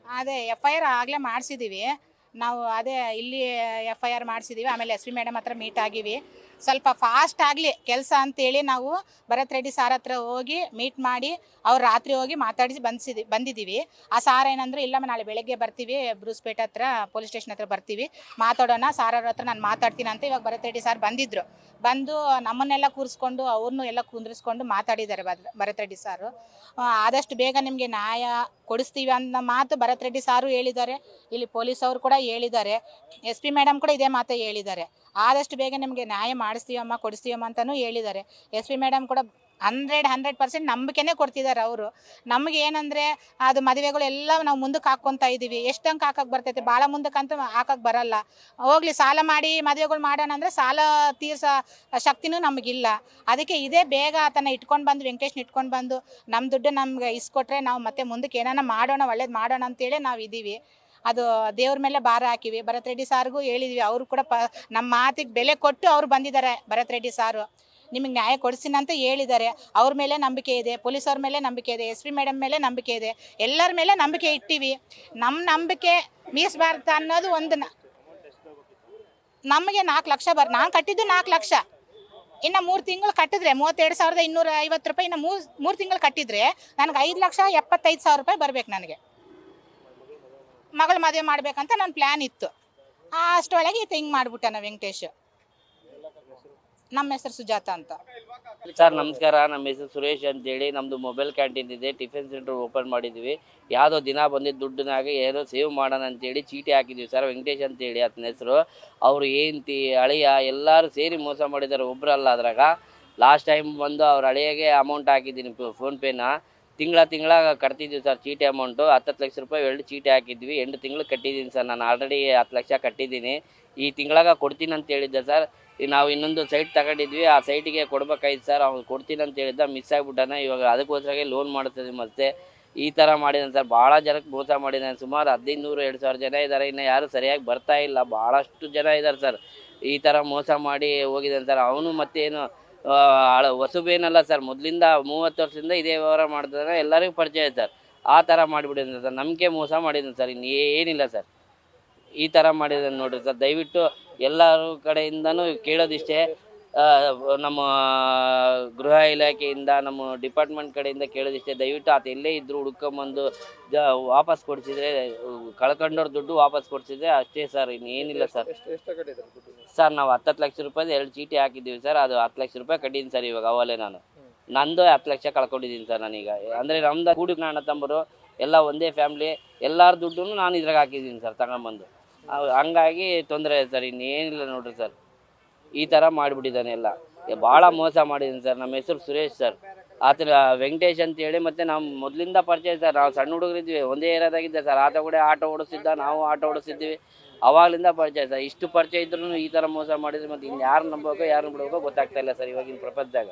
ಅದೇ FIR ಆಗಲೇ ಮಾಡಿಸಿದ್ದೀವಿ ನಾವು. ಅದೇ ಇಲ್ಲಿ FIR ಮಾಡಿಸಿದ್ದೀವಿ. ಆಮೇಲೆ SP ಮೇಡಮ್ ಹತ್ರ ಮೀಟ್ ಆಗಿವಿ. ಸ್ವಲ್ಪ ಫಾಸ್ಟ್ ಆಗಲಿ ಕೆಲಸ ಅಂತೇಳಿ ನಾವು ಭರತ್ ರೆಡ್ಡಿ ಸಾರ್ ಹತ್ರ ಹೋಗಿ ಮೀಟ್ ಮಾಡಿ ಅವ್ರು ರಾತ್ರಿ ಹೋಗಿ ಮಾತಾಡಿಸಿ ಬಂದಿದ್ದೀವಿ. ಆ ಸಾರ್ ಏನಂದ್ರೆ ಇಲ್ಲ ನಾಳೆ ಬೆಳಗ್ಗೆ ಬರ್ತೀವಿ, ಬ್ರೂಸ್ಪೇಟೆ ಹತ್ರ ಪೊಲೀಸ್ ಸ್ಟೇಷನ್ ಹತ್ರ ಬರ್ತೀವಿ, ಮಾತಾಡೋಣ ಸಾರ್ ಅವ್ರ ಹತ್ರ ನಾನು ಮಾತಾಡ್ತೀನಿ ಅಂತ. ಇವಾಗ ಭರತ್ ರೆಡ್ಡಿ ಸಾರ್ ಬಂದಿದ್ರು, ಬಂದು ನಮ್ಮನ್ನೆಲ್ಲ ಕೂರಿಸ್ಕೊಂಡು ಅವ್ರನ್ನೂ ಎಲ್ಲ ಕುಂದ್ರಿಸ್ಕೊಂಡು ಮಾತಾಡಿದ್ದಾರೆ ಭರತ್ ರೆಡ್ಡಿ ಸಾರು. ಆದಷ್ಟು ಬೇಗ ನಿಮಗೆ ನ್ಯಾಯ ಕೊಡಿಸ್ತೀವಿ ಅನ್ನೋ ಮಾತು ಭರತ್ ರೆಡ್ಡಿ ಸಾರು ಹೇಳಿದ್ದಾರೆ. ಇಲ್ಲಿ ಪೊಲೀಸ್ ಅವರು ಕೂಡ ಹೇಳಿದ್ದಾರೆ, SP ಮೇಡಮ್ ಕೂಡ ಇದೇ ಮಾತು ಹೇಳಿದ್ದಾರೆ. ಆದಷ್ಟು ಬೇಗ ನಿಮಗೆ ನ್ಯಾಯ ಮಾಡಿಸ್ತೀವಮ್ಮ, ಕೊಡಿಸ್ತೀವಮ್ಮ ಅಂತಲೂ ಹೇಳಿದ್ದಾರೆ. SP ಮೇಡಮ್ ಕೂಡ 100% ನಂಬಿಕೆನೇ ಕೊಡ್ತಿದ್ದಾರೆ ಅವರು. ನಮಗೆ ಏನಂದರೆ ಅದು ಮದುವೆಗಳೆಲ್ಲ ನಾವು ಮುಂದಕ್ಕೆ ಹಾಕ್ಕೊತಾ ಇದ್ದೀವಿ. ಎಷ್ಟು ಅಂಕ ಹಾಕಕ್ಕೆ ಬರ್ತೈತೆ, ಭಾಳ ಮುಂದಕ್ಕಂತೂ ಹಾಕಕ್ಕೆ ಬರಲ್ಲ. ಹೋಗ್ಲಿ ಸಾಲ ಮಾಡಿ ಮದುವೆಗಳು ಮಾಡೋಣ ಅಂದರೆ ಸಾಲ ತೀರ್ಸೋ ಶಕ್ತಿನೂ ನಮಗಿಲ್ಲ. ಅದಕ್ಕೆ ಇದೇ ಬೇಗ ಆತನ ಇಟ್ಕೊಂಡು ಬಂದು, ವೆಂಕಟೇಶ್ನ ಇಟ್ಕೊಂಡು ಬಂದು ನಮ್ಮ ದುಡ್ಡು ನಮ್ಗೆ ಇಸ್ಕೊಟ್ರೆ ನಾವು ಮತ್ತೆ ಮುಂದಕ್ಕೆ ಏನಾನ ಮಾಡೋಣ, ಒಳ್ಳೇದು ಮಾಡೋಣ ಅಂತೇಳಿ ನಾವು ಇದ್ದೀವಿ. ಅದು ದೇವ್ರ ಮೇಲೆ ಭಾರ ಹಾಕಿವಿ. ಭರತ್ ರೆಡ್ಡಿ ಸಾರ್ಗೂ ಹೇಳಿದ್ವಿ, ಅವರು ಕೂಡ ನಮ್ಮ ಮಾತಿಗೆ ಬೆಲೆ ಕೊಟ್ಟು ಅವ್ರು ಬಂದಿದ್ದಾರೆ. ಭರತ್ ರೆಡ್ಡಿ ಸಾರು ನಿಮಗೆ ನ್ಯಾಯ ಕೊಡಿಸ್ತೀನಿ ಅಂತ ಹೇಳಿದ್ದಾರೆ. ಅವ್ರ ಮೇಲೆ ನಂಬಿಕೆ ಇದೆ, ಪೊಲೀಸವ್ರ ಮೇಲೆ ನಂಬಿಕೆ ಇದೆ, SP ಮೇಡಮ್ ಮೇಲೆ ನಂಬಿಕೆ ಇದೆ, ಎಲ್ಲರ ಮೇಲೆ ನಂಬಿಕೆ ಇಟ್ಟಿವಿ. ನಮ್ಮ ನಂಬಿಕೆ ಮೀಸಬಾರ್ದು ಅನ್ನೋದು ಒಂದು. ನಮಗೆ 4 ಲಕ್ಷ ನಾನು ಕಟ್ಟಿದ್ದು 4 ಲಕ್ಷ. ಇನ್ನು 3 ತಿಂಗಳು ಕಟ್ಟಿದ್ರೆ 32,250 ರೂಪಾಯಿ. ಇನ್ನು 3 ತಿಂಗಳು ಕಟ್ಟಿದ್ರೆ ನನಗೆ 5,75,000 ರೂಪಾಯಿ ಬರಬೇಕು. ನನಗೆ ಮಗಳು ಮದುವೆ ಮಾಡ್ಬೇಕಂತ ನನ್ನ ಪ್ಲ್ಯಾನ್ ಇತ್ತು. ಅಷ್ಟರೊಳಗೆ ಹಿಂಗೆ ಮಾಡಿಬಿಟ್ಟಾನ ವೆಂಕಟೇಶ್. ನಮ್ಮ ಹೆಸರು ಸುಜಾತ ಅಂತ ಸರ್. ನಮಸ್ಕಾರ, ನಮ್ಮ ಹೆಸರು ಸುರೇಶ್ ಅಂತೇಳಿ. ನಮ್ಮದು ಮೊಬೈಲ್ ಕ್ಯಾಂಟೀನ್ ಇದೆ, ಟಿಫಿನ್ ಸೆಂಟರ್ ಓಪನ್ ಮಾಡಿದ್ವಿ. ಯಾವುದೋ ದಿನ ಬಂದಿದ್ದು ದುಡ್ಡಿನಾಗ ಏನೋ ಸೇವ್ ಮಾಡೋಣ ಅಂತೇಳಿ ಚೀಟಿ ಹಾಕಿದ್ವಿ ಸರ್. ವೆಂಕಟೇಶ್ ಅಂತೇಳಿ ಆತನ ಹೆಸರು. ಅವರು ಹೆಂಡ್ತಿ ಅಳಿಯ ಎಲ್ಲರೂ ಸೇರಿ ಮೋಸ ಮಾಡಿದ್ದಾರೆ, ಒಬ್ಬರಲ್ಲ. ಅದ್ರಾಗ ಲಾಸ್ಟ್ ಟೈಮ್ ಬಂದು ಅವ್ರ ಅಳಿಯಾಗೆ ಅಮೌಂಟ್ ಹಾಕಿದ್ದೀನಿ, ಫೋನ್ಪೇನ. ತಿಂಗಳ ಕಟ್ತಿದ್ವಿ ಸರ್ ಚೀಟಿ ಅಮೌಂಟು. 10 ಲಕ್ಷ ರೂಪಾಯಿ 2 ಚೀಟಿ ಹಾಕಿದ್ವಿ. 8 ತಿಂಗಳು ಕಟ್ಟಿದ್ದೀನಿ ಸರ್. ನಾನು ಆಲ್ರೆಡಿ 10 ಲಕ್ಷ ಕಟ್ಟಿದ್ದೀನಿ. ಈ ತಿಂಗಳಾಗ ಕೊಡ್ತೀನಿ ಅಂತ ಹೇಳಿದ್ದೆ ಸರ್. ನಾವು ಇನ್ನೊಂದು ಸೈಟ್ ತಗೊಂಡಿದ್ವಿ, ಆ ಸೈಟಿಗೆ ಕೊಡ್ಬೇಕಾಯ್ತು ಸರ್. ಅವ್ನು ಕೊಡ್ತೀನಿ ಅಂತ ಹೇಳಿದ್ದ, ಮಿಸ್ ಆಗಿಬಿಟ್ಟಾನ. ಇವಾಗ ಅದಕ್ಕೋಸ್ಕರ ಲೋನ್ ಮಾಡ್ತಿದ್ವಿ. ಮತ್ತೆ ಈ ಥರ ಮಾಡಿದ್ದಾನೆ ಸರ್. ಭಾಳ ಜನಕ್ಕೆ ಮೋಸ ಮಾಡಿದ್ದಾನೆ. ಸುಮಾರು 1500-2000 ಜನ ಇದ್ದಾರೆ. ಇನ್ನು ಯಾರು ಸರಿಯಾಗಿ ಬರ್ತಾ ಇಲ್ಲ, ಭಾಳಷ್ಟು ಜನ ಇದ್ದಾರೆ ಸರ್. ಈ ಥರ ಮೋಸ ಮಾಡಿ ಹೋಗಿದ್ದಾನೆ ಸರ್. ಅವನು ಮತ್ತೇನು ಹೊಸಬೇನಲ್ಲ ಸರ್, ಮೊದಲಿಂದ 30 ವರ್ಷದಿಂದ ಇದೇ ವ್ಯವಹಾರ ಮಾಡ್ತಿದ್ದಾನೆ. ಎಲ್ಲರಿಗೂ ಪರಿಚಯ ಸರ್. ಆ ಥರ ಮಾಡಿಬಿಟ್ಟಿದ್ದಾನೆ ಸರ್. ನಮಗೆ ಮೋಸ ಮಾಡಿದ್ದಾನೆ ಸರ್, ಇನ್ನೇನಿಲ್ಲ ಸರ್. ಈ ಥರ ಮಾಡಿದ್ದಾನೆ ನೋಡಿರಿ ಸರ್. ದಯವಿಟ್ಟು ಎಲ್ಲರ ಕಡೆಯಿಂದನೂ ಕೇಳೋದಿಷ್ಟೇ, ನಮ್ಮ ಗೃಹ ಇಲಾಖೆಯಿಂದ, ನಮ್ಮ ಡಿಪಾರ್ಟ್ಮೆಂಟ್ ಕಡೆಯಿಂದ ಕೇಳೋದಿಷ್ಟೇ, ದಯವಿಟ್ಟು ಆತ ಎಲ್ಲೇ ಇದ್ದರೂ ಹುಡ್ಕೊಂಬಂದು ವಾಪಸ್ ಕೊಡಿಸಿದ್ರೆ, ಕಳ್ಕೊಂಡವ್ರ ದುಡ್ಡು ವಾಪಸ್ ಕೊಡಿಸಿದ್ರೆ ಅಷ್ಟೇ ಸರ್, ಇನ್ನೇನಿಲ್ಲ ಸರ್. ಸರ್ ನಾವು 10 ಲಕ್ಷ ರೂಪಾಯಿ 2 ಚೀಟಿ ಹಾಕಿದ್ದೀವಿ ಸರ್. ಅದು 10 ಲಕ್ಷ ರೂಪಾಯಿ ಕಟ್ಟಿದ್ದೀನಿ ಸರ್. ಇವಾಗ ಅವಲೇ ನಂದು 10 ಲಕ್ಷ ಕಳ್ಕೊಂಡಿದ್ದೀನಿ ಸರ್ ನಾನೀಗ. ಅಂದರೆ ನಮ್ದು ಕೂಡಿ ಅಣ್ಣ ತಮ್ಮರು ಎಲ್ಲ ಒಂದೇ ಫ್ಯಾಮ್ಲಿ, ಎಲ್ಲರ ದುಡ್ಡು ನಾನು ಇದ್ರಾಗ ಹಾಕಿದ್ದೀನಿ ಸರ್ ತಗೊಂಬಂದು. ಹಂಗಾಗಿ ತೊಂದರೆ ಇದೆ ಸರ್, ಇನ್ನೇನಿಲ್ಲ ನೋಡಿರಿ ಸರ್. ಈ ಥರ ಮಾಡಿಬಿಟ್ಟಿದ್ದಾನೆ ಎಲ್ಲ. ಭಾಳ ಮೋಸ ಮಾಡಿದ್ದೀನಿ ಸರ್. ನಮ್ಮ ಹೆಸರು ಸುರೇಶ್ ಸರ್. ಆತ ವೆಂಕಟೇಶ್ ಅಂತೇಳಿ. ಮತ್ತು ನಾವು ಮೊದಲಿಂದ ಪರಿಚಯ ಸರ್. ನಾವು ಸಣ್ಣ ಹುಡುಗರಿದ್ವಿ, ಒಂದೇ ಏರಿಯಾದಾಗಿದ್ದೆ ಸರ್. ಆತ ಕೂಡ ಆಟೋ ಓಡಿಸ್ತಿದ್ದ, ನಾವು ಆಟೋ ಓಡಿಸ್ತಿದ್ವಿ. ಅವಾಗಲಿಂದ ಪರಿಚಯ ಸರ್. ಇಷ್ಟು ಪರಿಚಯ ಇದ್ರೂ ಈ ಥರ ಮೋಸ ಮಾಡಿದ್ರೆ ಮತ್ತೆ ಇನ್ನು ಯಾರು ನಂಬಬೇಕೋ ಯಾರನ್ನ ಬಿಡಬೇಕೋ ಗೊತ್ತಾಗ್ತಾ ಇಲ್ಲ ಸರ್ ಇವಾಗಿನ ಪ್ರಪಂಚದಾಗ.